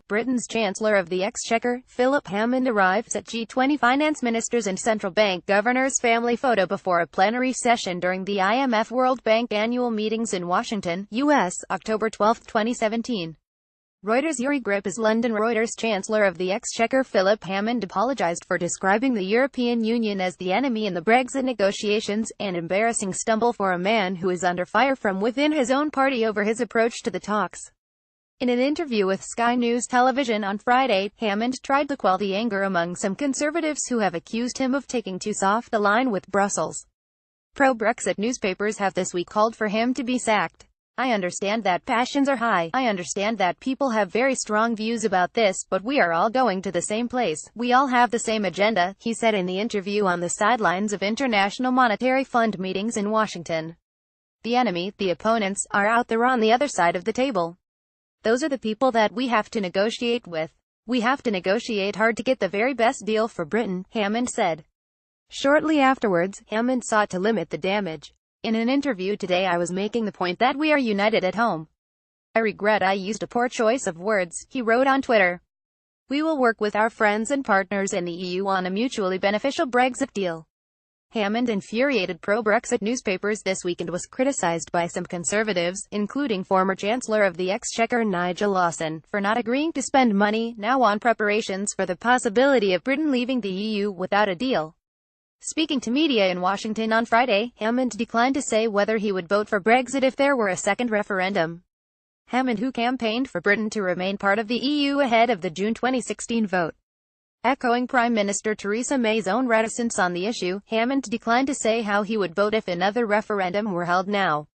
Britain's Chancellor of the Exchequer, Philip Hammond, arrives at G20 finance ministers and central bank governors' family photo before a plenary session during the IMF World Bank annual meetings in Washington, U.S., October 12, 2017. Reuters. Yuri Grippas, London. Reuters. Chancellor of the Exchequer Philip Hammond apologised for describing the European Union as the enemy in the Brexit negotiations, an embarrassing stumble for a man who is under fire from within his own party over his approach to the talks. In an interview with Sky News Television on Friday, Hammond tried to quell the anger among some Conservatives who have accused him of taking too soft a line with Brussels. Pro-Brexit newspapers have this week called for him to be sacked. "I understand that passions are high. I understand that people have very strong views about this, but we are all going to the same place. We all have the same agenda," he said in the interview on the sidelines of International Monetary Fund meetings in Washington. "The enemy, the opponents, are out there on the other side of the table. Those are the people that we have to negotiate with. We have to negotiate hard to get the very best deal for Britain," Hammond said. Shortly afterwards, Hammond sought to limit the damage. "In an interview today I was making the point that we are united at home. I regret I used a poor choice of words," he wrote on Twitter. "We will work with our friends and partners in the EU on a mutually beneficial Brexit deal." Hammond infuriated pro-Brexit newspapers this week and was criticised by some Conservatives, including former Chancellor of the Exchequer Nigel Lawson, for not agreeing to spend money now on preparations for the possibility of Britain leaving the EU without a deal. Speaking to media in Washington on Friday, Hammond declined to say whether he would vote for Brexit if there were a second referendum. Hammond, who campaigned for Britain to remain part of the EU ahead of the June 2016 vote. Echoing Prime Minister Theresa May's own reticence on the issue, Hammond declined to say how he would vote if another referendum were held now.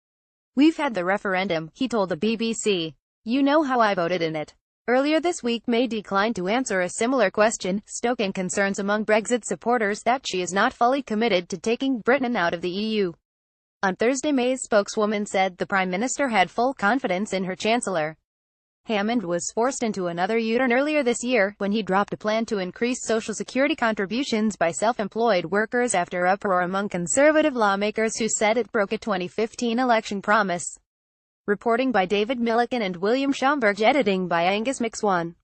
"We've had the referendum," he told the BBC. "You know how I voted in it." Earlier this week, May declined to answer a similar question, stoking concerns among Brexit supporters that she is not fully committed to taking Britain out of the EU. On Thursday, May's spokeswoman said the Prime Minister had full confidence in her Chancellor. Hammond was forced into another U-turn earlier this year, when he dropped a plan to increase Social Security contributions by self-employed workers after uproar among Conservative lawmakers who said it broke a 2015 election promise. Reporting by David Milliken and William Schomburg. Editing by Angus McSwan.